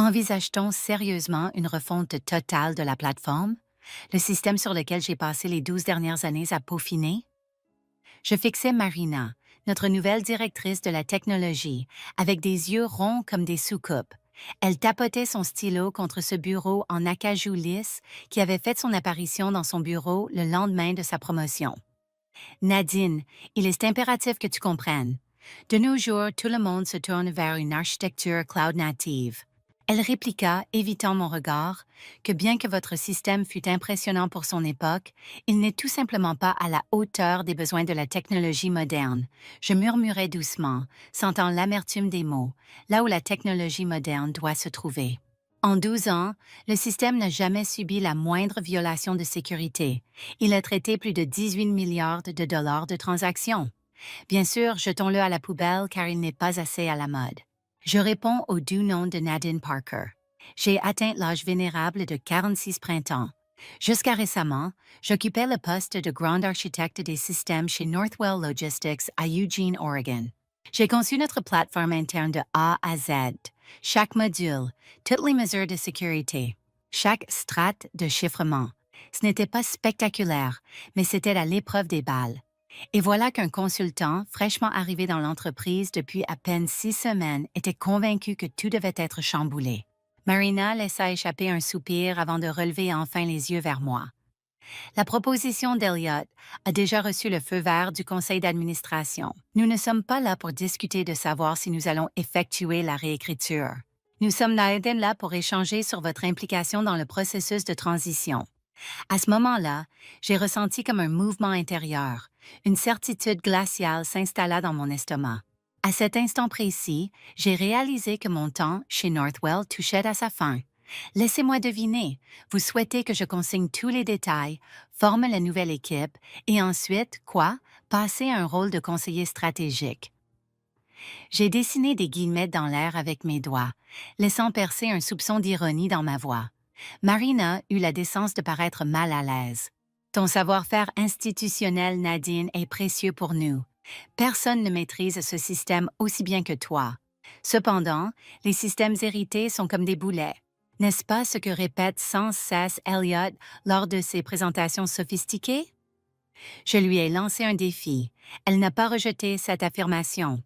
Envisage-t-on sérieusement une refonte totale de la plateforme, le système sur lequel j'ai passé les 12 dernières années à peaufiner? Je fixais Marina, notre nouvelle directrice de la technologie, avec des yeux ronds comme des soucoupes. Elle tapotait son stylo contre ce bureau en acajou lisse qui avait fait son apparition dans son bureau le lendemain de sa promotion. Nadine, il est impératif que tu comprennes. De nos jours, tout le monde se tourne vers une architecture cloud native. Elle répliqua, évitant mon regard, que bien que votre système fût impressionnant pour son époque, il n'est tout simplement pas à la hauteur des besoins de la technologie moderne. Je murmurais doucement, sentant l'amertume des mots, là où la technologie moderne doit se trouver. En 12 ans, le système n'a jamais subi la moindre violation de sécurité. Il a traité plus de 18 milliards de dollars de transactions. Bien sûr, jetons-le à la poubelle car il n'est pas assez à la mode. Je réponds au doux nom de Nadine Parker. J'ai atteint l'âge vénérable de 46 printemps. Jusqu'à récemment, j'occupais le poste de grande architecte des systèmes chez Northwell Logistics à Eugene, Oregon. J'ai conçu notre plateforme interne de A à Z, chaque module, toutes les mesures de sécurité, chaque strate de chiffrement. Ce n'était pas spectaculaire, mais c'était à l'épreuve des balles. Et voilà qu'un consultant, fraîchement arrivé dans l'entreprise depuis à peine 6 semaines, était convaincu que tout devait être chamboulé. Marina laissa échapper un soupir avant de relever enfin les yeux vers moi. La proposition d'Elliott a déjà reçu le feu vert du conseil d'administration. Nous ne sommes pas là pour discuter de savoir si nous allons effectuer la réécriture. Nous sommes là pour échanger sur votre implication dans le processus de transition. À ce moment-là, j'ai ressenti comme un mouvement intérieur. Une certitude glaciale s'installa dans mon estomac. À cet instant précis, j'ai réalisé que mon temps chez Northwell touchait à sa fin. Laissez-moi deviner, vous souhaitez que je consigne tous les détails, forme la nouvelle équipe et ensuite, quoi, passer à un rôle de conseiller stratégique. J'ai dessiné des guillemets dans l'air avec mes doigts, laissant percer un soupçon d'ironie dans ma voix. Marina eut la décence de paraître mal à l'aise. Ton savoir-faire institutionnel, Nadine, est précieux pour nous. Personne ne maîtrise ce système aussi bien que toi. Cependant, les systèmes hérités sont comme des boulets. N'est-ce pas ce que répète sans cesse Elliott lors de ses présentations sophistiquées? Je lui ai lancé un défi. Elle n'a pas rejeté cette affirmation.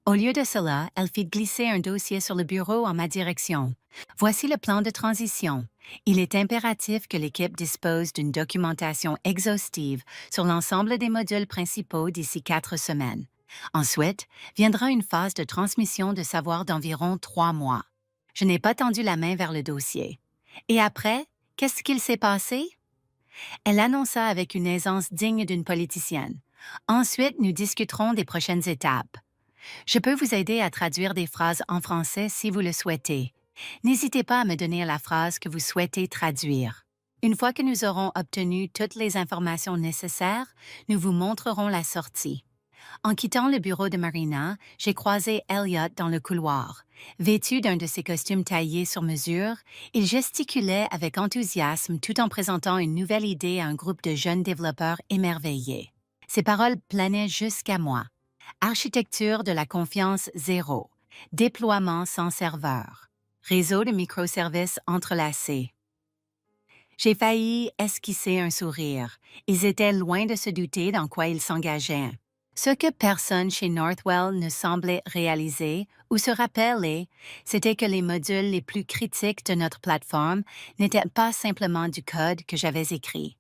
Au lieu de cela, elle fit glisser un dossier sur le bureau en ma direction. Voici le plan de transition. Il est impératif que l'équipe dispose d'une documentation exhaustive sur l'ensemble des modules principaux d'ici 4 semaines. Ensuite, viendra une phase de transmission de savoir d'environ 3 mois. Je n'ai pas tendu la main vers le dossier. Et après, qu'est-ce qu'il s'est passé? Elle annonça avec une aisance digne d'une politicienne. Ensuite, nous discuterons des prochaines étapes. Je peux vous aider à traduire des phrases en français si vous le souhaitez. N'hésitez pas à me donner la phrase que vous souhaitez traduire. Une fois que nous aurons obtenu toutes les informations nécessaires, nous vous montrerons la sortie. En quittant le bureau de Marina, j'ai croisé Elliott dans le couloir. Vêtu d'un de ses costumes taillés sur mesure, il gesticulait avec enthousiasme tout en présentant une nouvelle idée à un groupe de jeunes développeurs émerveillés. Ses paroles planaient jusqu'à moi. Architecture de la confiance zéro. Déploiement sans serveur. Réseau de microservices entrelacés. J'ai failli esquisser un sourire. Ils étaient loin de se douter dans quoi ils s'engageaient. Ce que personne chez Northwell ne semblait réaliser ou se rappeler, c'était que les modules les plus critiques de notre plateforme n'étaient pas simplement du code que j'avais écrit.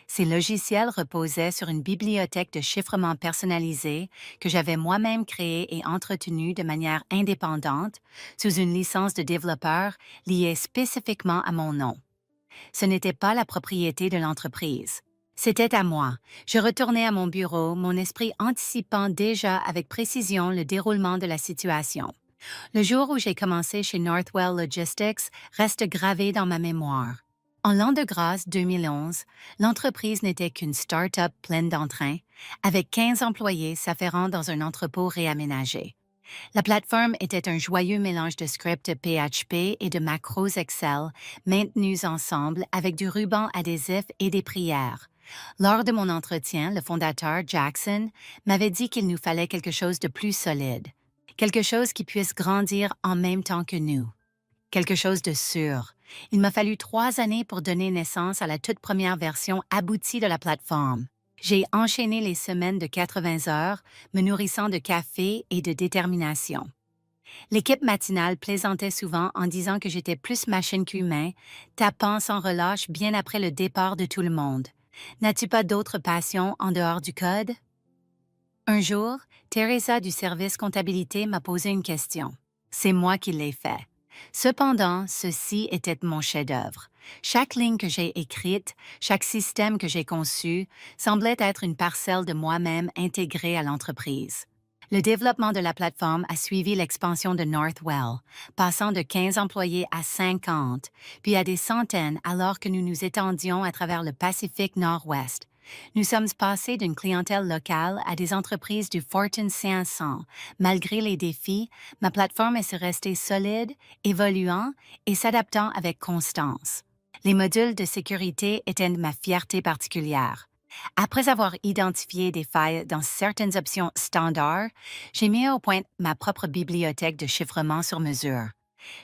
Ces logiciels reposaient sur une bibliothèque de chiffrement personnalisé que j'avais moi-même créée et entretenue de manière indépendante sous une licence de développeur liée spécifiquement à mon nom. Ce n'était pas la propriété de l'entreprise. C'était à moi. Je retournais à mon bureau, mon esprit anticipant déjà avec précision le déroulement de la situation. Le jour où j'ai commencé chez Northwell Logistics reste gravé dans ma mémoire. En l'an de grâce 2011, l'entreprise n'était qu'une start-up pleine d'entrain, avec 15 employés s'affairant dans un entrepôt réaménagé. La plateforme était un joyeux mélange de scripts PHP et de macros Excel maintenus ensemble avec du ruban adhésif et des prières. Lors de mon entretien, le fondateur, Jackson, m'avait dit qu'il nous fallait quelque chose de plus solide, quelque chose qui puisse grandir en même temps que nous. Quelque chose de sûr. Il m'a fallu 3 années pour donner naissance à la toute première version aboutie de la plateforme. J'ai enchaîné les semaines de 80 heures, me nourrissant de café et de détermination. L'équipe matinale plaisantait souvent en disant que j'étais plus machine qu'humain, tapant sans relâche bien après le départ de tout le monde. N'as-tu pas d'autres passions en dehors du code? Un jour, Teresa du service comptabilité m'a posé une question. C'est moi qui l'ai fait. Cependant, ceci était mon chef-d'œuvre. Chaque ligne que j'ai écrite, chaque système que j'ai conçu, semblait être une parcelle de moi-même intégrée à l'entreprise. Le développement de la plateforme a suivi l'expansion de Northwell, passant de 15 employés à 50, puis à des centaines alors que nous nous étendions à travers le Pacifique Nord-Ouest. Nous sommes passés d'une clientèle locale à des entreprises du Fortune 500. Malgré les défis, ma plateforme est restée solide, évoluant et s'adaptant avec constance. Les modules de sécurité étaient ma fierté particulière. Après avoir identifié des failles dans certaines options standards, j'ai mis au point ma propre bibliothèque de chiffrement sur mesure.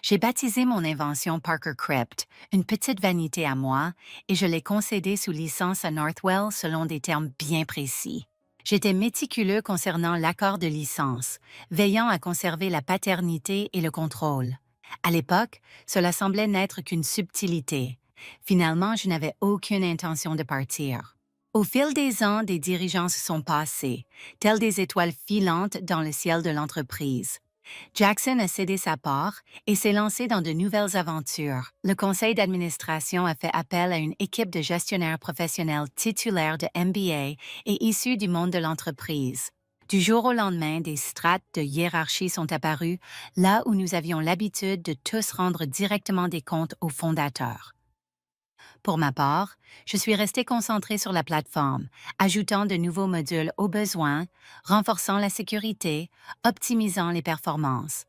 J'ai baptisé mon invention Parker Crypt, une petite vanité à moi, et je l'ai concédée sous licence à Northwell selon des termes bien précis. J'étais méticuleux concernant l'accord de licence, veillant à conserver la paternité et le contrôle. À l'époque, cela semblait n'être qu'une subtilité. Finalement, je n'avais aucune intention de partir. Au fil des ans, des dirigeants se sont passés, telles des étoiles filantes dans le ciel de l'entreprise. Jackson a cédé sa part et s'est lancé dans de nouvelles aventures. Le conseil d'administration a fait appel à une équipe de gestionnaires professionnels titulaires de MBA et issus du monde de l'entreprise. Du jour au lendemain, des strates de hiérarchie sont apparues là où nous avions l'habitude de tous rendre directement des comptes aux fondateurs. Pour ma part, je suis restée concentrée sur la plateforme, ajoutant de nouveaux modules au besoin, renforçant la sécurité, optimisant les performances.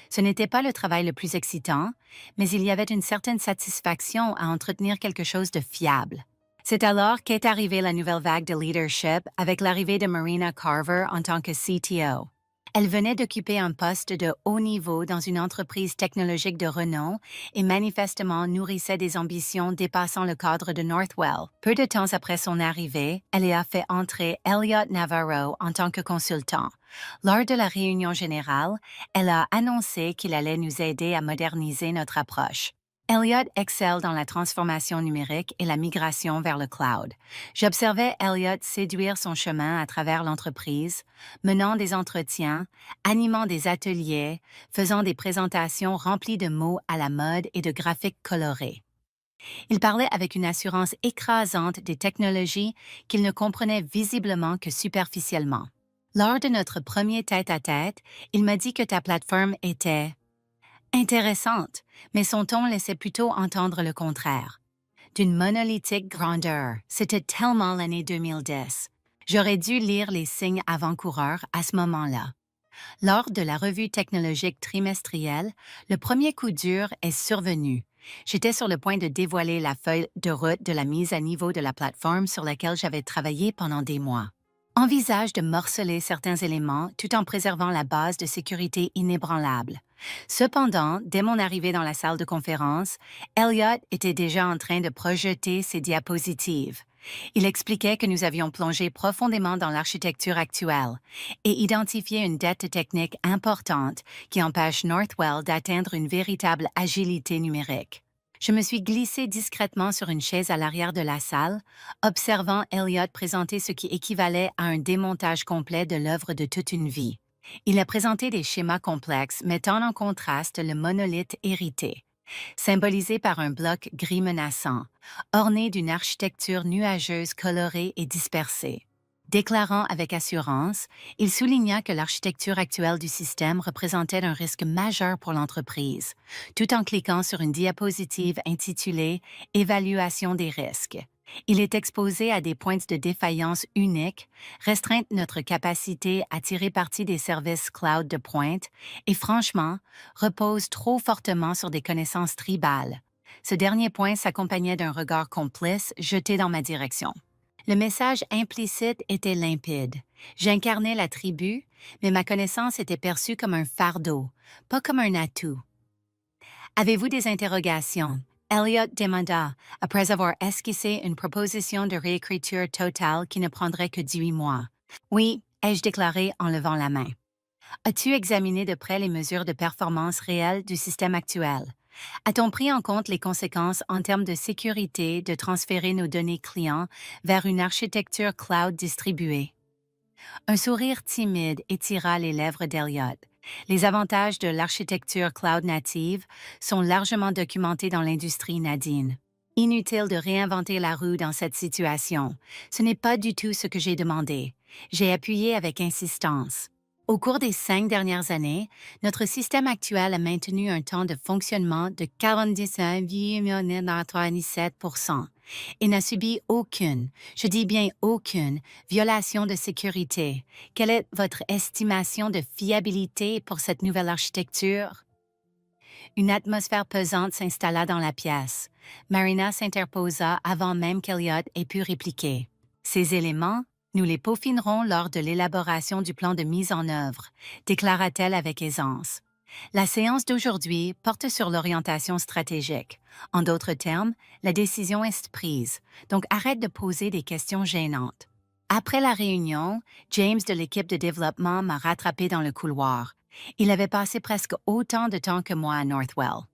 Ce n'était pas le travail le plus excitant, mais il y avait une certaine satisfaction à entretenir quelque chose de fiable. C'est alors qu'est arrivée la nouvelle vague de leadership avec l'arrivée de Marina Carver en tant que CTO. Elle venait d'occuper un poste de haut niveau dans une entreprise technologique de renom et manifestement nourrissait des ambitions dépassant le cadre de Northwell. Peu de temps après son arrivée, elle y a fait entrer Elliot Navarro en tant que consultant. Lors de la réunion générale, elle a annoncé qu'il allait nous aider à moderniser notre approche. Elliot excelle dans la transformation numérique et la migration vers le cloud. J'observais Elliot séduire son chemin à travers l'entreprise, menant des entretiens, animant des ateliers, faisant des présentations remplies de mots à la mode et de graphiques colorés. Il parlait avec une assurance écrasante des technologies qu'il ne comprenait visiblement que superficiellement. Lors de notre premier tête-à-tête, il m'a dit que ta plateforme était intéressante, mais son ton laissait plutôt entendre le contraire. D'une monolithique grandeur, c'était tellement l'année 2010. J'aurais dû lire les signes avant-coureurs à ce moment-là. Lors de la revue technologique trimestrielle, le premier coup dur est survenu. J'étais sur le point de dévoiler la feuille de route de la mise à niveau de la plateforme sur laquelle j'avais travaillé pendant des mois. Envisage de morceler certains éléments tout en préservant la base de sécurité inébranlable. Cependant, dès mon arrivée dans la salle de conférence, Elliot était déjà en train de projeter ses diapositives. Il expliquait que nous avions plongé profondément dans l'architecture actuelle et identifié une dette technique importante qui empêche Northwell d'atteindre une véritable agilité numérique. Je me suis glissée discrètement sur une chaise à l'arrière de la salle, observant Elliot présenter ce qui équivalait à un démontage complet de l'œuvre de toute une vie. Il a présenté des schémas complexes mettant en contraste le monolithe hérité, symbolisé par un bloc gris menaçant, orné d'une architecture nuageuse colorée et dispersée. Déclarant avec assurance, il souligna que l'architecture actuelle du système représentait un risque majeur pour l'entreprise, tout en cliquant sur une diapositive intitulée « Évaluation des risques ». Il est exposé à des pointes de défaillance uniques, restreint notre capacité à tirer parti des services cloud de pointe et, franchement, repose trop fortement sur des connaissances tribales. Ce dernier point s'accompagnait d'un regard complice jeté dans ma direction. Le message implicite était limpide. J'incarnais la tribu, mais ma connaissance était perçue comme un fardeau, pas comme un atout. Avez-vous des interrogations? Elliot demanda, après avoir esquissé une proposition de réécriture totale qui ne prendrait que 18 mois. Oui, ai-je déclaré en levant la main. As-tu examiné de près les mesures de performance réelles du système actuel? A-t-on pris en compte les conséquences en termes de sécurité de transférer nos données clients vers une architecture cloud distribuée? Un sourire timide étira les lèvres d'Elliot. Les avantages de l'architecture cloud native sont largement documentés dans l'industrie Nadine. Inutile de réinventer la roue dans cette situation. Ce n'est pas du tout ce que j'ai demandé. J'ai appuyé avec insistance. Au cours des 5 dernières années, notre système actuel a maintenu un temps de fonctionnement de 97,97% et n'a subi aucune, je dis bien aucune, violation de sécurité. Quelle est votre estimation de fiabilité pour cette nouvelle architecture? Une atmosphère pesante s'installa dans la pièce. Marina s'interposa avant même qu'Elliot ait pu répliquer. Ces éléments, nous les peaufinerons lors de l'élaboration du plan de mise en œuvre, déclara-t-elle avec aisance. La séance d'aujourd'hui porte sur l'orientation stratégique. En d'autres termes, la décision est prise, donc arrête de poser des questions gênantes. Après la réunion, James de l'équipe de développement m'a rattrapé dans le couloir. Il avait passé presque autant de temps que moi à Northwell.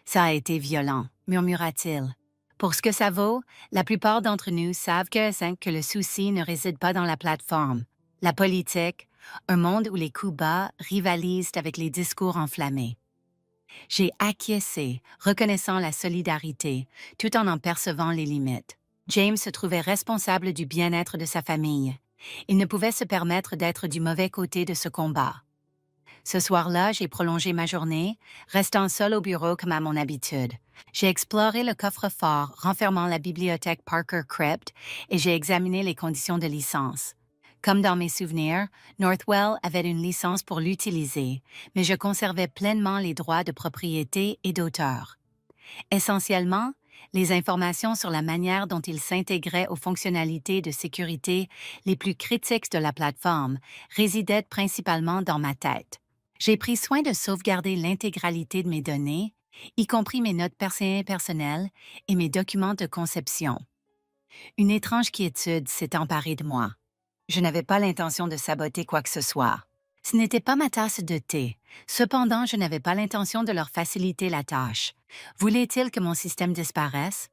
Ça a été violent, murmura-t-il. Pour ce que ça vaut, la plupart d'entre nous savent que le souci ne réside pas dans la plateforme. La politique, un monde où les coups bas rivalisent avec les discours enflammés. J'ai acquiescé, reconnaissant la solidarité, tout en percevant les limites. James se trouvait responsable du bien-être de sa famille. Il ne pouvait se permettre d'être du mauvais côté de ce combat. Ce soir-là, j'ai prolongé ma journée, restant seul au bureau comme à mon habitude. J'ai exploré le coffre-fort renfermant la bibliothèque Parker Crypt et j'ai examiné les conditions de licence. Comme dans mes souvenirs, Northwell avait une licence pour l'utiliser, mais je conservais pleinement les droits de propriété et d'auteur. Essentiellement, les informations sur la manière dont il s'intégrait aux fonctionnalités de sécurité les plus critiques de la plateforme résidaient principalement dans ma tête. J'ai pris soin de sauvegarder l'intégralité de mes données, y compris mes notes personnelles et mes documents de conception. Une étrange quiétude s'est emparée de moi. Je n'avais pas l'intention de saboter quoi que ce soit. Ce n'était pas ma tasse de thé. Cependant, je n'avais pas l'intention de leur faciliter la tâche. Voulaient-ils que mon système disparaisse?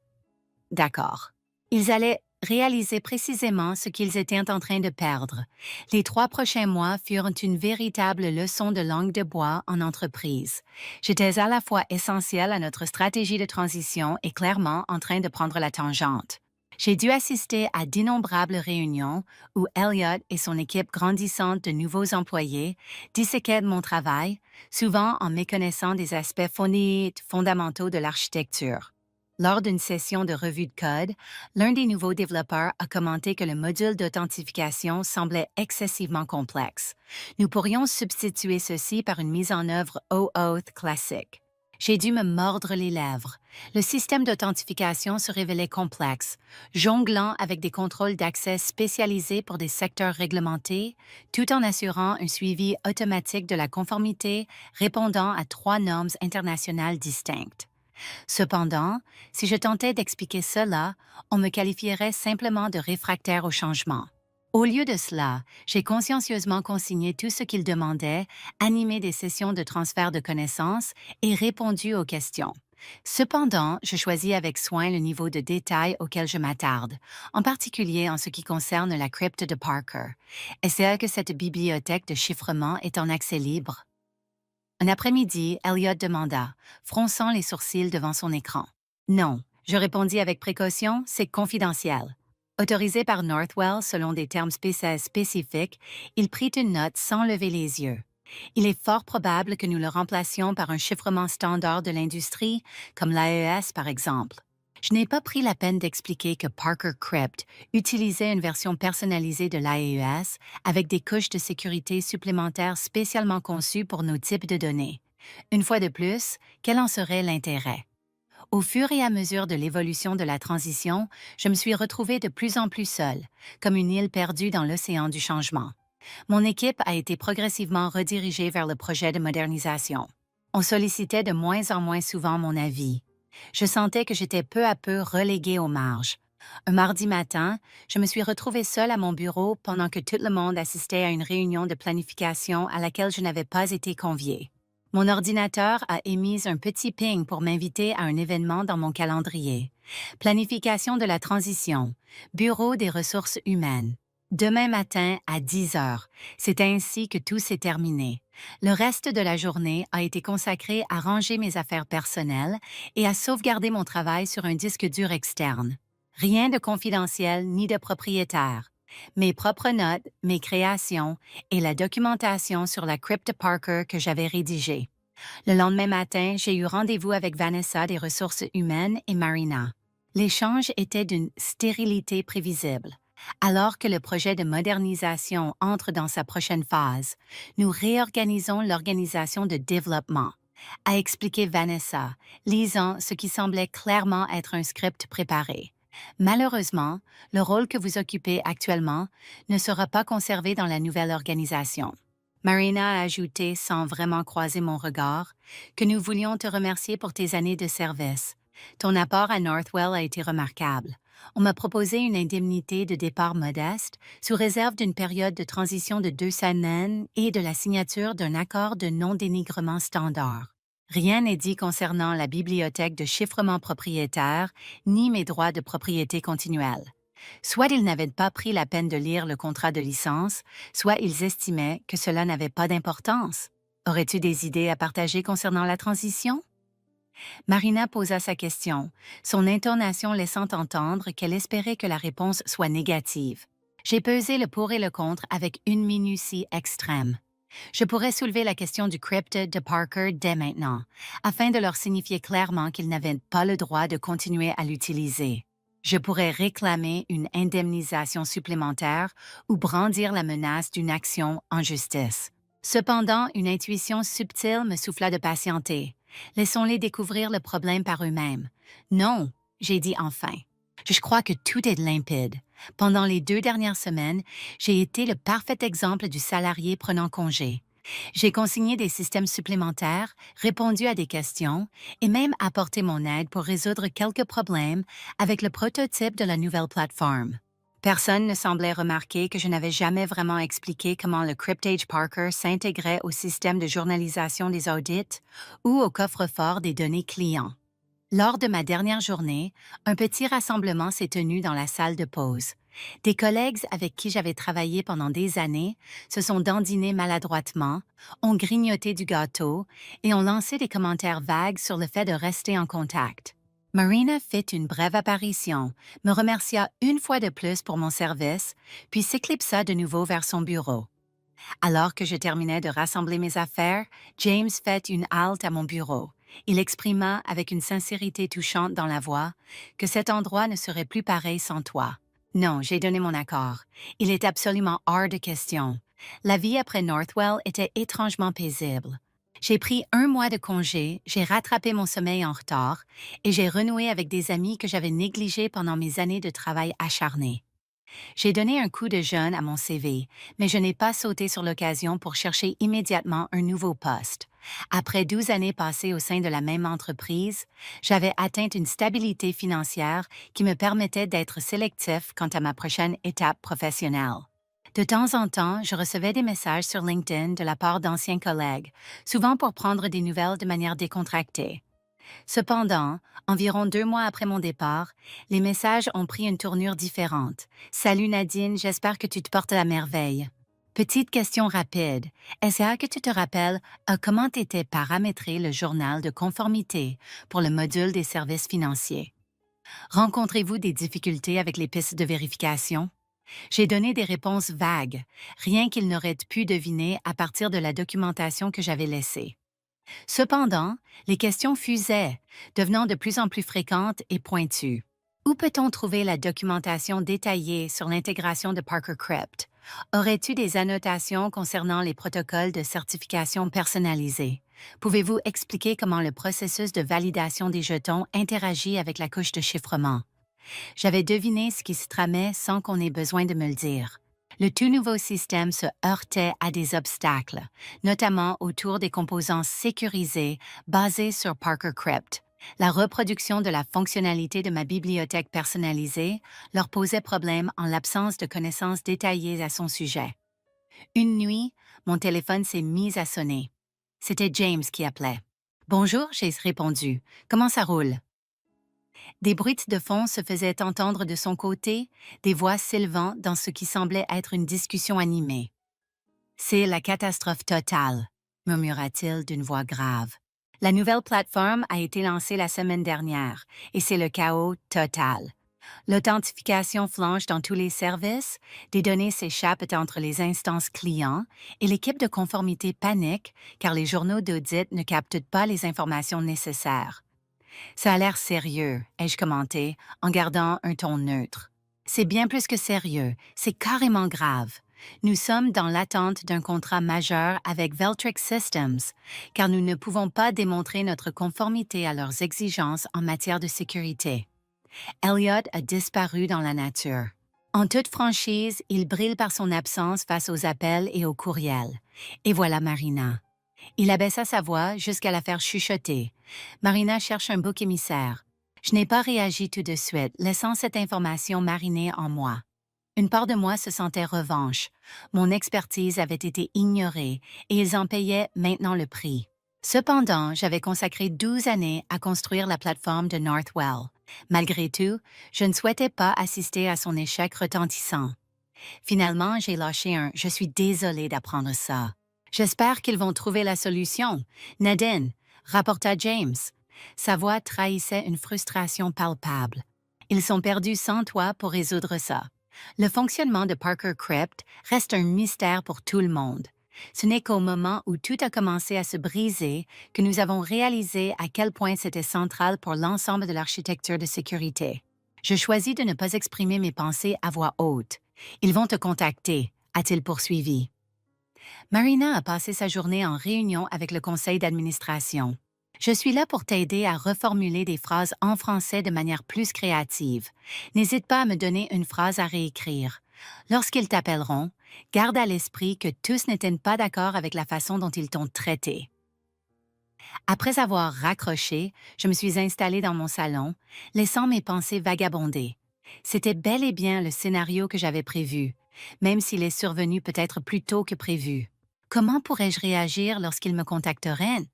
D'accord. Ils allaient réaliser précisément ce qu'ils étaient en train de perdre. Les 3 prochains mois furent une véritable leçon de langue de bois en entreprise. J'étais à la fois essentiel à notre stratégie de transition et clairement en train de prendre la tangente. J'ai dû assister à d'innombrables réunions où Elliot et son équipe grandissante de nouveaux employés disséquaient mon travail, souvent en méconnaissant des aspects fondamentaux de l'architecture. Lors d'une session de revue de code, l'un des nouveaux développeurs a commenté que le module d'authentification semblait excessivement complexe. Nous pourrions substituer ceci par une mise en œuvre OAuth classique. J'ai dû me mordre les lèvres. Le système d'authentification se révélait complexe, jonglant avec des contrôles d'accès spécialisés pour des secteurs réglementés, tout en assurant un suivi automatique de la conformité répondant à 3 normes internationales distinctes. Cependant, si je tentais d'expliquer cela, on me qualifierait simplement de réfractaire au changement. Au lieu de cela, j'ai consciencieusement consigné tout ce qu'il demandait, animé des sessions de transfert de connaissances et répondu aux questions. Cependant, je choisis avec soin le niveau de détail auquel je m'attarde, en particulier en ce qui concerne la crypte de Parker. Est-ce que cette bibliothèque de chiffrement est en accès libre? Un après-midi, Elliot demanda, fronçant les sourcils devant son écran. Non, je répondis avec précaution, c'est confidentiel. Autorisé par Northwell selon des termes spécifiques, il prit une note sans lever les yeux. Il est fort probable que nous le remplacions par un chiffrement standard de l'industrie, comme l'AES par exemple. Je n'ai pas pris la peine d'expliquer que Parker Crypt utilisait une version personnalisée de l'AES avec des couches de sécurité supplémentaires spécialement conçues pour nos types de données. Une fois de plus, quel en serait l'intérêt? Au fur et à mesure de l'évolution de la transition, je me suis retrouvée de plus en plus seule, comme une île perdue dans l'océan du changement. Mon équipe a été progressivement redirigée vers le projet de modernisation. On sollicitait de moins en moins souvent mon avis. Je sentais que j'étais peu à peu reléguée aux marges. Un mardi matin, je me suis retrouvée seule à mon bureau pendant que tout le monde assistait à une réunion de planification à laquelle je n'avais pas été conviée. Mon ordinateur a émis un petit ping pour m'inviter à un événement dans mon calendrier. Planification de la transition, Bureau des ressources humaines. Demain matin à 10 heures. C'est ainsi que tout s'est terminé. Le reste de la journée a été consacré à ranger mes affaires personnelles et à sauvegarder mon travail sur un disque dur externe. Rien de confidentiel ni de propriétaire. Mes propres notes, mes créations et la documentation sur la crypte Parker que j'avais rédigée. Le lendemain matin, j'ai eu rendez-vous avec Vanessa des ressources humaines et Marina. L'échange était d'une stérilité prévisible. Alors que le projet de modernisation entre dans sa prochaine phase, nous réorganisons l'organisation de développement, a expliqué Vanessa, lisant ce qui semblait clairement être un script préparé. Malheureusement, le rôle que vous occupez actuellement ne sera pas conservé dans la nouvelle organisation. Marina a ajouté, sans vraiment croiser mon regard, que nous voulions te remercier pour tes années de service. Ton apport à Northwell a été remarquable. On m'a proposé une indemnité de départ modeste, sous réserve d'une période de transition de 2 semaines et de la signature d'un accord de non-dénigrement standard. Rien n'est dit concernant la bibliothèque de chiffrement propriétaire ni mes droits de propriété continuelle. Soit ils n'avaient pas pris la peine de lire le contrat de licence, soit ils estimaient que cela n'avait pas d'importance. Aurais-tu des idées à partager concernant la transition? Marina posa sa question, son intonation laissant entendre qu'elle espérait que la réponse soit négative. J'ai pesé le pour et le contre avec une minutie extrême. Je pourrais soulever la question du crypte de Parker dès maintenant, afin de leur signifier clairement qu'ils n'avaient pas le droit de continuer à l'utiliser. Je pourrais réclamer une indemnisation supplémentaire ou brandir la menace d'une action en justice. Cependant, une intuition subtile me souffla de patienter. Laissons-les découvrir le problème par eux-mêmes. Non, j'ai dit enfin. Je crois que tout est limpide. Pendant les 2 dernières semaines, j'ai été le parfait exemple du salarié prenant congé. J'ai consigné des systèmes supplémentaires, répondu à des questions et même apporté mon aide pour résoudre quelques problèmes avec le prototype de la nouvelle plateforme. Personne ne semblait remarquer que je n'avais jamais vraiment expliqué comment le Cryptage Parker s'intégrait au système de journalisation des audits ou au coffre-fort des données clients. Lors de ma dernière journée, un petit rassemblement s'est tenu dans la salle de pause. Des collègues avec qui j'avais travaillé pendant des années se sont dandinés maladroitement, ont grignoté du gâteau et ont lancé des commentaires vagues sur le fait de rester en contact. Marina fit une brève apparition, me remercia une fois de plus pour mon service, puis s'éclipsa de nouveau vers son bureau. Alors que je terminais de rassembler mes affaires, James fit une halte à mon bureau. Il exprima, avec une sincérité touchante dans la voix, que cet endroit ne serait plus pareil sans toi. Non, j'ai donné mon accord. Il est absolument hors de question. La vie après Northwell était étrangement paisible. J'ai pris 1 mois de congé, j'ai rattrapé mon sommeil en retard et j'ai renoué avec des amis que j'avais négligés pendant mes années de travail acharné. J'ai donné un coup de jeune à mon CV, mais je n'ai pas sauté sur l'occasion pour chercher immédiatement un nouveau poste. Après 12 années passées au sein de la même entreprise, j'avais atteint une stabilité financière qui me permettait d'être sélectif quant à ma prochaine étape professionnelle. De temps en temps, je recevais des messages sur LinkedIn de la part d'anciens collègues, souvent pour prendre des nouvelles de manière décontractée. Cependant, environ 2 mois après mon départ, les messages ont pris une tournure différente. Salut Nadine, j'espère que tu te portes à merveille. Petite question rapide. Est-ce que tu te rappelles comment était paramétré le journal de conformité pour le module des services financiers? Rencontrez-vous des difficultés avec les pistes de vérification? J'ai donné des réponses vagues, rien qu'ils n'auraient pu deviner à partir de la documentation que j'avais laissée. Cependant, les questions fusaient, devenant de plus en plus fréquentes et pointues. Où peut-on trouver la documentation détaillée sur l'intégration de Parker Crypt? Aurais-tu des annotations concernant les protocoles de certification personnalisés? Pouvez-vous expliquer comment le processus de validation des jetons interagit avec la couche de chiffrement? J'avais deviné ce qui se tramait sans qu'on ait besoin de me le dire. Le tout nouveau système se heurtait à des obstacles, notamment autour des composants sécurisés basés sur Parker Crypt. La reproduction de la fonctionnalité de ma bibliothèque personnalisée leur posait problème en l'absence de connaissances détaillées à son sujet. Une nuit, mon téléphone s'est mis à sonner. C'était James qui appelait. Bonjour, j'ai répondu. Comment ça roule? Des bruits de fond se faisaient entendre de son côté, des voix s'élevant dans ce qui semblait être une discussion animée. C'est la catastrophe totale, murmura-t-il d'une voix grave. La nouvelle plateforme a été lancée la semaine dernière et c'est le chaos total. L'authentification flanche dans tous les services, des données s'échappent entre les instances clients et l'équipe de conformité panique car les journaux d'audit ne captent pas les informations nécessaires. Ça a l'air sérieux, ai-je commenté, en gardant un ton neutre. C'est bien plus que sérieux, c'est carrément grave. Nous sommes dans l'attente d'un contrat majeur avec Veltrix Systems, car nous ne pouvons pas démontrer notre conformité à leurs exigences en matière de sécurité. Elliot a disparu dans la nature. En toute franchise, il brille par son absence face aux appels et aux courriels. Et voilà Marina. Il abaissa sa voix jusqu'à la faire chuchoter. Marina cherche un bouc émissaire. Je n'ai pas réagi tout de suite, laissant cette information mariner en moi. Une part de moi se sentait revanche. Mon expertise avait été ignorée et ils en payaient maintenant le prix. Cependant, j'avais consacré 12 années à construire la plateforme de Northwell. Malgré tout, je ne souhaitais pas assister à son échec retentissant. Finalement, j'ai lâché un « Je suis désolé d'apprendre ça ». J'espère qu'ils vont trouver la solution. Nadine, rapporta James. Sa voix trahissait une frustration palpable. Ils sont perdus sans toi pour résoudre ça. Le fonctionnement de Parker Crypt reste un mystère pour tout le monde. Ce n'est qu'au moment où tout a commencé à se briser que nous avons réalisé à quel point c'était central pour l'ensemble de l'architecture de sécurité. Je choisis de ne pas exprimer mes pensées à voix haute. Ils vont te contacter, a-t-il poursuivi. Marina a passé sa journée en réunion avec le conseil d'administration. Je suis là pour t'aider à reformuler des phrases en français de manière plus créative. N'hésite pas à me donner une phrase à réécrire. Lorsqu'ils t'appelleront, garde à l'esprit que tous n'étaient pas d'accord avec la façon dont ils t'ont traité. Après avoir raccroché, je me suis installée dans mon salon, laissant mes pensées vagabonder. C'était bel et bien le scénario que j'avais prévu, même s'il est survenu peut-être plus tôt que prévu. Comment pourrais-je réagir lorsqu'il me contacterait?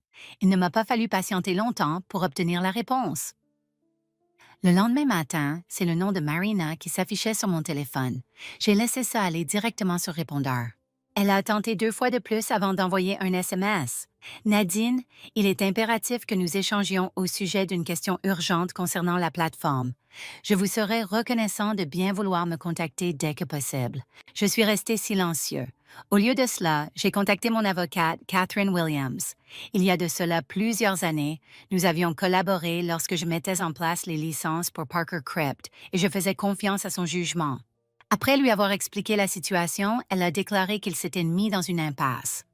Il ne m'a pas fallu patienter longtemps pour obtenir la réponse. Le lendemain matin, c'est le nom de Marina qui s'affichait sur mon téléphone. J'ai laissé ça aller directement sur répondeur. Elle a tenté 2 fois de plus avant d'envoyer un SMS. Nadine, il est impératif que nous échangions au sujet d'une question urgente concernant la plateforme. Je vous serais reconnaissant de bien vouloir me contacter dès que possible. Je suis resté silencieux. Au lieu de cela, j'ai contacté mon avocate, Catherine Williams. Il y a de cela plusieurs années, nous avions collaboré lorsque je mettais en place les licences pour Parker Crypt et je faisais confiance à son jugement. Après lui avoir expliqué la situation, elle a déclaré qu'ils s'étaient mis dans une impasse.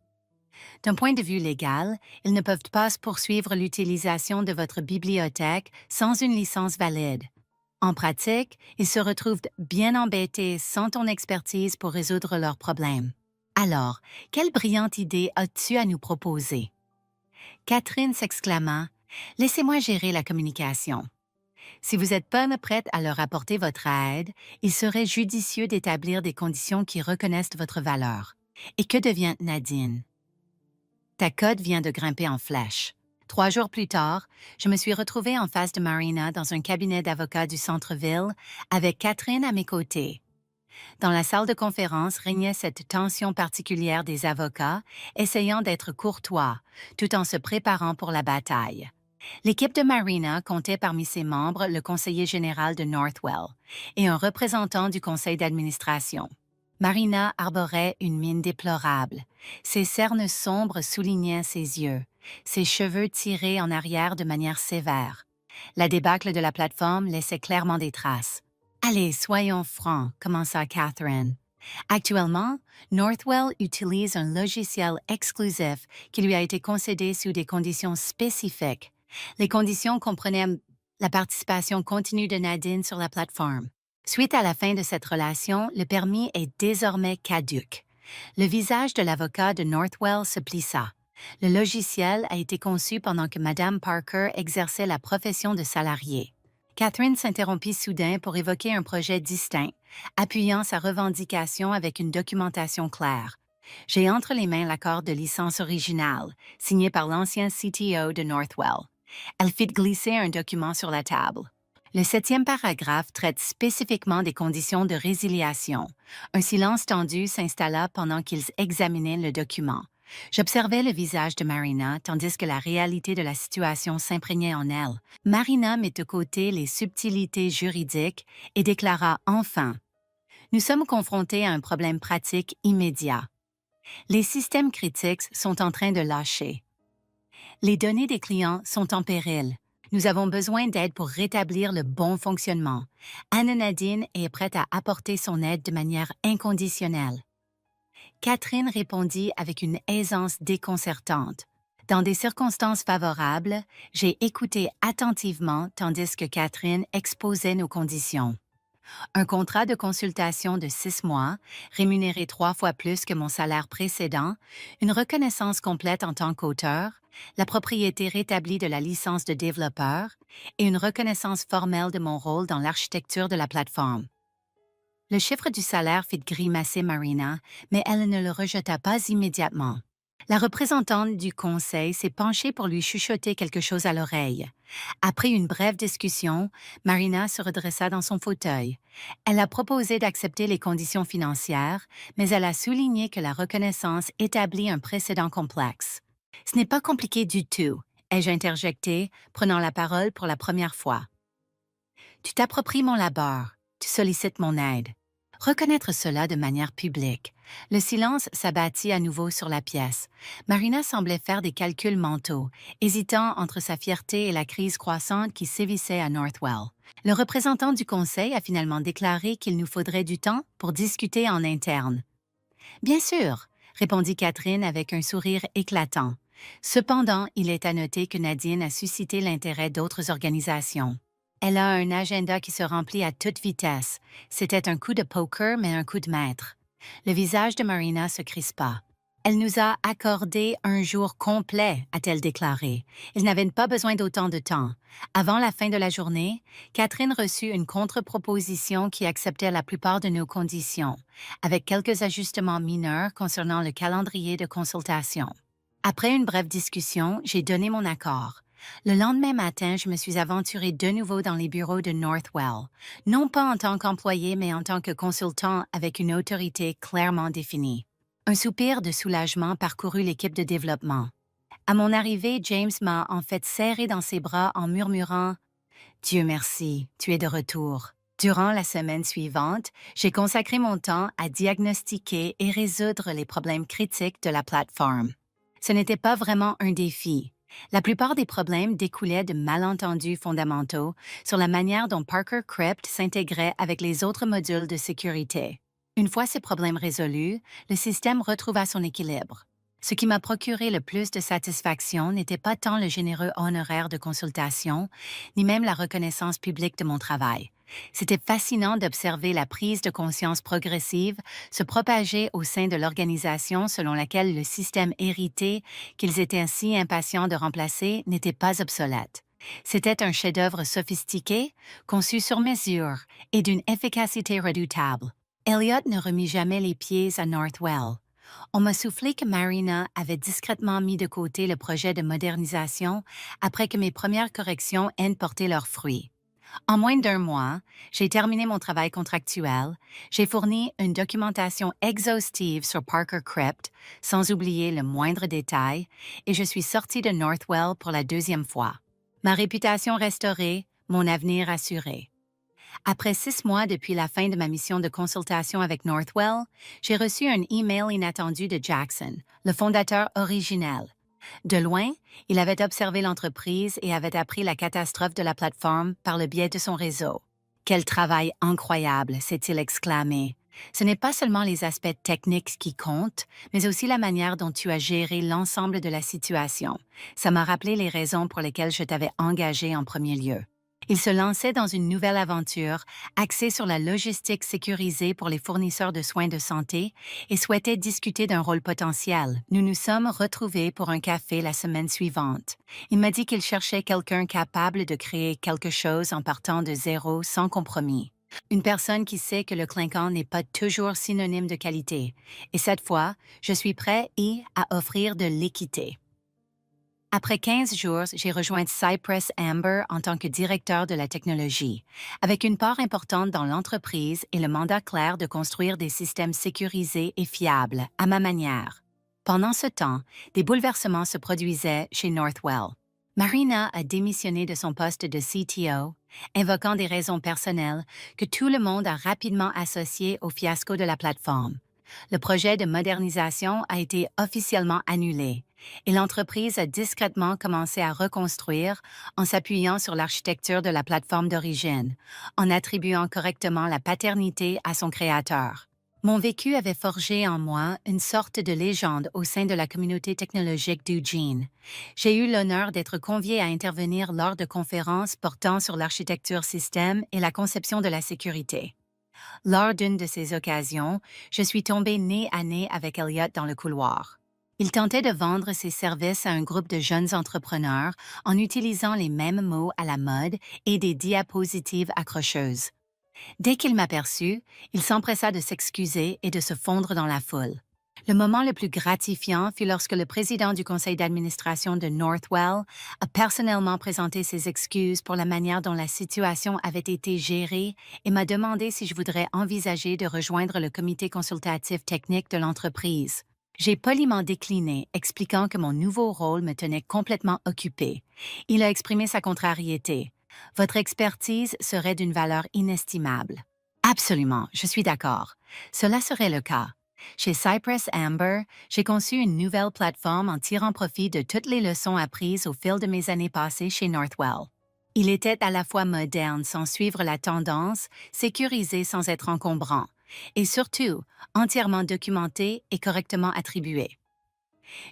D'un point de vue légal, ils ne peuvent pas poursuivre l'utilisation de votre bibliothèque sans une licence valide. En pratique, ils se retrouvent bien embêtés sans ton expertise pour résoudre leurs problèmes. Alors, quelle brillante idée as-tu à nous proposer? Catherine s'exclama « Laissez-moi gérer la communication. » Si vous n'êtes pas prête à leur apporter votre aide, il serait judicieux d'établir des conditions qui reconnaissent votre valeur. Et que devient Nadine? Ta cote vient de grimper en flèche. 3 jours plus tard, je me suis retrouvée en face de Marina dans un cabinet d'avocats du centre-ville avec Catherine à mes côtés. Dans la salle de conférence régnait cette tension particulière des avocats, essayant d'être courtois, tout en se préparant pour la bataille. L'équipe de Marina comptait parmi ses membres le conseiller général de Northwell et un représentant du conseil d'administration. Marina arborait une mine déplorable. Ses cernes sombres soulignaient ses yeux, ses cheveux tirés en arrière de manière sévère. La débâcle de la plateforme laissait clairement des traces. « Allez, soyons francs », commença Catherine. Actuellement, Northwell utilise un logiciel exclusif qui lui a été concédé sous des conditions spécifiques. Les conditions comprenaient la participation continue de Nadine sur la plateforme, Suite à la fin de cette relation, le permis est désormais caduc. Le visage de l'avocat de Northwell se plissa. Le logiciel a été conçu pendant que Mme Parker exerçait la profession de salariée. Catherine s'interrompit soudain pour évoquer un projet distinct, appuyant sa revendication avec une documentation claire. J'ai entre les mains l'accord de licence original, signé par l'ancien CTO de Northwell. Elle fit glisser un document sur la table. Le 7e paragraphe traite spécifiquement des conditions de résiliation. Un silence tendu s'installa pendant qu'ils examinaient le document. J'observais le visage de Marina tandis que la réalité de la situation s'imprégnait en elle. Marina mit de côté les subtilités juridiques et déclara enfin: « Nous sommes confrontés à un problème pratique immédiat. Les systèmes critiques sont en train de lâcher. Les données des clients sont en péril. Nous avons besoin d'aide pour rétablir le bon fonctionnement. Anna-Nadine est prête à apporter son aide de manière inconditionnelle. » Catherine répondit avec une aisance déconcertante. Dans des circonstances favorables, j'ai écouté attentivement tandis que Catherine exposait nos conditions. Un contrat de consultation de 6 mois, rémunéré 3 fois plus que mon salaire précédent, une reconnaissance complète en tant qu'auteur, la propriété rétablie de la licence de développeur et une reconnaissance formelle de mon rôle dans l'architecture de la plateforme. Le chiffre du salaire fit grimacer Marina, mais elle ne le rejeta pas immédiatement. La représentante du conseil s'est penchée pour lui chuchoter quelque chose à l'oreille. Après une brève discussion, Marina se redressa dans son fauteuil. Elle a proposé d'accepter les conditions financières, mais elle a souligné que la reconnaissance établit un précédent complexe. « Ce n'est pas compliqué du tout », ai-je interjecté, prenant la parole pour la première fois. « Tu t'appropries mon labeur, tu sollicites mon aide. » Reconnaître cela de manière publique. Le silence s'abattit à nouveau sur la pièce. Marina semblait faire des calculs mentaux, hésitant entre sa fierté et la crise croissante qui sévissait à Northwell. Le représentant du conseil a finalement déclaré qu'il nous faudrait du temps pour discuter en interne. « Bien sûr, » répondit Catherine avec un sourire éclatant. Cependant, il est à noter que Nadine a suscité l'intérêt d'autres organisations. Elle a un agenda qui se remplit à toute vitesse. C'était un coup de poker, mais un coup de maître. Le visage de Marina se crispa. Elle nous a accordé un jour complet, a-t-elle déclaré. Ils n'avaient pas besoin d'autant de temps. Avant la fin de la journée, Catherine reçut une contre-proposition qui acceptait la plupart de nos conditions, avec quelques ajustements mineurs concernant le calendrier de consultation. Après une brève discussion, j'ai donné mon accord. Le lendemain matin, je me suis aventurée de nouveau dans les bureaux de Northwell, non pas en tant qu'employé, mais en tant que consultant avec une autorité clairement définie. Un soupir de soulagement parcourut l'équipe de développement. À mon arrivée, James m'a en fait serré dans ses bras en murmurant « Dieu merci, tu es de retour ». Durant la semaine suivante, j'ai consacré mon temps à diagnostiquer et résoudre les problèmes critiques de la plateforme. Ce n'était pas vraiment un défi. La plupart des problèmes découlaient de malentendus fondamentaux sur la manière dont Parker Crypt s'intégrait avec les autres modules de sécurité. Une fois ces problèmes résolus, le système retrouva son équilibre. Ce qui m'a procuré le plus de satisfaction n'était pas tant le généreux honoraire de consultation, ni même la reconnaissance publique de mon travail. C'était fascinant d'observer la prise de conscience progressive se propager au sein de l'organisation selon laquelle le système hérité qu'ils étaient ainsi impatients de remplacer n'était pas obsolète. C'était un chef-d'œuvre sophistiqué, conçu sur mesure et d'une efficacité redoutable. Elliot ne remit jamais les pieds à Northwell. On m'a soufflé que Marina avait discrètement mis de côté le projet de modernisation après que mes premières corrections aient porté leurs fruits. En moins d'1 mois, j'ai terminé mon travail contractuel, j'ai fourni une documentation exhaustive sur Parker Crypt, sans oublier le moindre détail, et je suis sortie de Northwell pour la 2e fois. Ma réputation restaurée, mon avenir assuré. Après 6 mois depuis la fin de ma mission de consultation avec Northwell, j'ai reçu un email inattendu de Jackson, le fondateur originel. De loin, il avait observé l'entreprise et avait appris la catastrophe de la plateforme par le biais de son réseau. « Quel travail incroyable !» s'est-il exclamé. « Ce n'est pas seulement les aspects techniques qui comptent, mais aussi la manière dont tu as géré l'ensemble de la situation. Ça m'a rappelé les raisons pour lesquelles je t'avais engagé en premier lieu. » Il se lançait dans une nouvelle aventure axée sur la logistique sécurisée pour les fournisseurs de soins de santé et souhaitait discuter d'un rôle potentiel. Nous nous sommes retrouvés pour un café la semaine suivante. Il m'a dit qu'il cherchait quelqu'un capable de créer quelque chose en partant de zéro sans compromis. Une personne qui sait que le clinquant n'est pas toujours synonyme de qualité. Et cette fois, je suis prêt à offrir de l'équité. Après 15 jours, j'ai rejoint Cypress Amber en tant que directeur de la technologie, avec une part importante dans l'entreprise et le mandat clair de construire des systèmes sécurisés et fiables, à ma manière. Pendant ce temps, des bouleversements se produisaient chez Northwell. Marina a démissionné de son poste de CTO, invoquant des raisons personnelles que tout le monde a rapidement associées au fiasco de la plateforme. Le projet de modernisation a été officiellement annulé et l'entreprise a discrètement commencé à reconstruire en s'appuyant sur l'architecture de la plateforme d'origine, en attribuant correctement la paternité à son créateur. Mon vécu avait forgé en moi une sorte de légende au sein de la communauté technologique d'Eugene. J'ai eu l'honneur d'être convié à intervenir lors de conférences portant sur l'architecture système et la conception de la sécurité. Lors d'une de ces occasions, je suis tombée nez à nez avec Elliot dans le couloir. Il tentait de vendre ses services à un groupe de jeunes entrepreneurs en utilisant les mêmes mots à la mode et des diapositives accrocheuses. Dès qu'il m'aperçut, il s'empressa de s'excuser et de se fondre dans la foule. Le moment le plus gratifiant fut lorsque le président du conseil d'administration de Northwell a personnellement présenté ses excuses pour la manière dont la situation avait été gérée et m'a demandé si je voudrais envisager de rejoindre le comité consultatif technique de l'entreprise. J'ai poliment décliné, expliquant que mon nouveau rôle me tenait complètement occupé. Il a exprimé sa contrariété. « Votre expertise serait d'une valeur inestimable. » Absolument, je suis d'accord. Cela serait le cas. Chez Cypress Amber, j'ai conçu une nouvelle plateforme en tirant profit de toutes les leçons apprises au fil de mes années passées chez Northwell. Il était à la fois moderne sans suivre la tendance, sécurisé sans être encombrant, et surtout entièrement documenté et correctement attribué.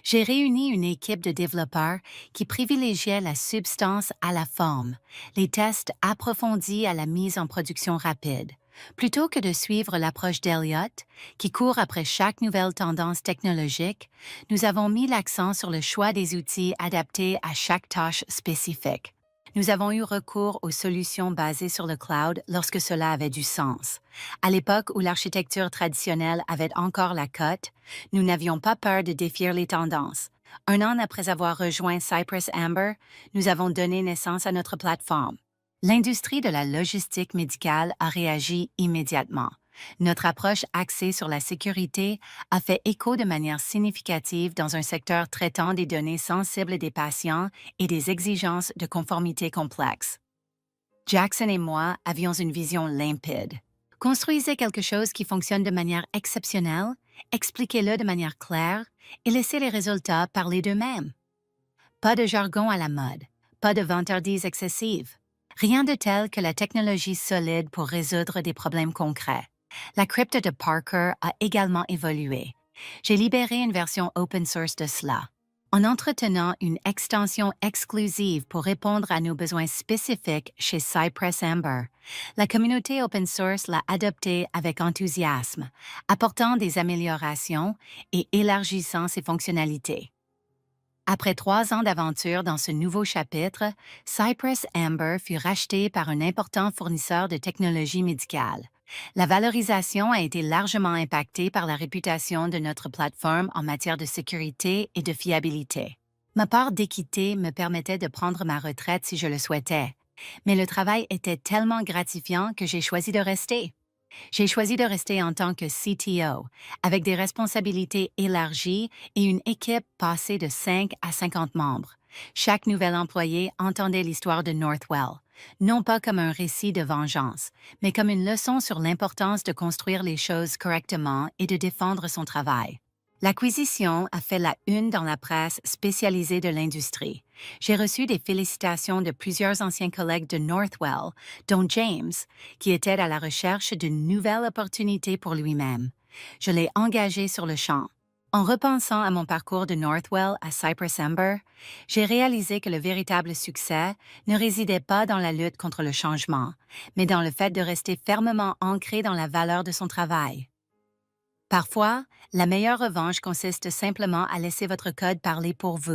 J'ai réuni une équipe de développeurs qui privilégiait la substance à la forme, les tests approfondis à la mise en production rapide, plutôt que de suivre l'approche d'Elliot, qui court après chaque nouvelle tendance technologique. Nous avons mis l'accent sur le choix des outils adaptés à chaque tâche spécifique. Nous avons eu recours aux solutions basées sur le cloud lorsque cela avait du sens. À l'époque où l'architecture traditionnelle avait encore la cote, nous n'avions pas peur de défier les tendances. Un an après avoir rejoint Cypress Amber, nous avons donné naissance à notre plateforme. L'industrie de la logistique médicale a réagi immédiatement. Notre approche axée sur la sécurité a fait écho de manière significative dans un secteur traitant des données sensibles des patients et des exigences de conformité complexes. Jackson et moi avions une vision limpide. Construisez quelque chose qui fonctionne de manière exceptionnelle, expliquez-le de manière claire et laissez les résultats parler d'eux-mêmes. Pas de jargon à la mode, pas de vantardise excessive. Rien de tel que la technologie solide pour résoudre des problèmes concrets. La crypte de Parker a également évolué. J'ai libéré une version open source de cela. En entretenant une extension exclusive pour répondre à nos besoins spécifiques chez Cypress Amber, la communauté open source l'a adoptée avec enthousiasme, apportant des améliorations et élargissant ses fonctionnalités. Après 3 ans d'aventure dans ce nouveau chapitre, Cypress Amber fut racheté par un important fournisseur de technologies médicales. La valorisation a été largement impactée par la réputation de notre plateforme en matière de sécurité et de fiabilité. Ma part d'équité me permettait de prendre ma retraite si je le souhaitais, mais le travail était tellement gratifiant que j'ai choisi de rester. J'ai choisi de rester en tant que CTO, avec des responsabilités élargies et une équipe passée de 5 à 50 membres. Chaque nouvel employé entendait l'histoire de Northwell, non pas comme un récit de vengeance, mais comme une leçon sur l'importance de construire les choses correctement et de défendre son travail. L'acquisition a fait la une dans la presse spécialisée de l'industrie. J'ai reçu des félicitations de plusieurs anciens collègues de Northwell, dont James, qui était à la recherche d'une nouvelle opportunité pour lui-même. Je l'ai engagé sur le champ. En repensant à mon parcours de Northwell à Cypress Ember, j'ai réalisé que le véritable succès ne résidait pas dans la lutte contre le changement, mais dans le fait de rester fermement ancré dans la valeur de son travail. Parfois, la meilleure revanche consiste simplement à laisser votre code parler pour vous.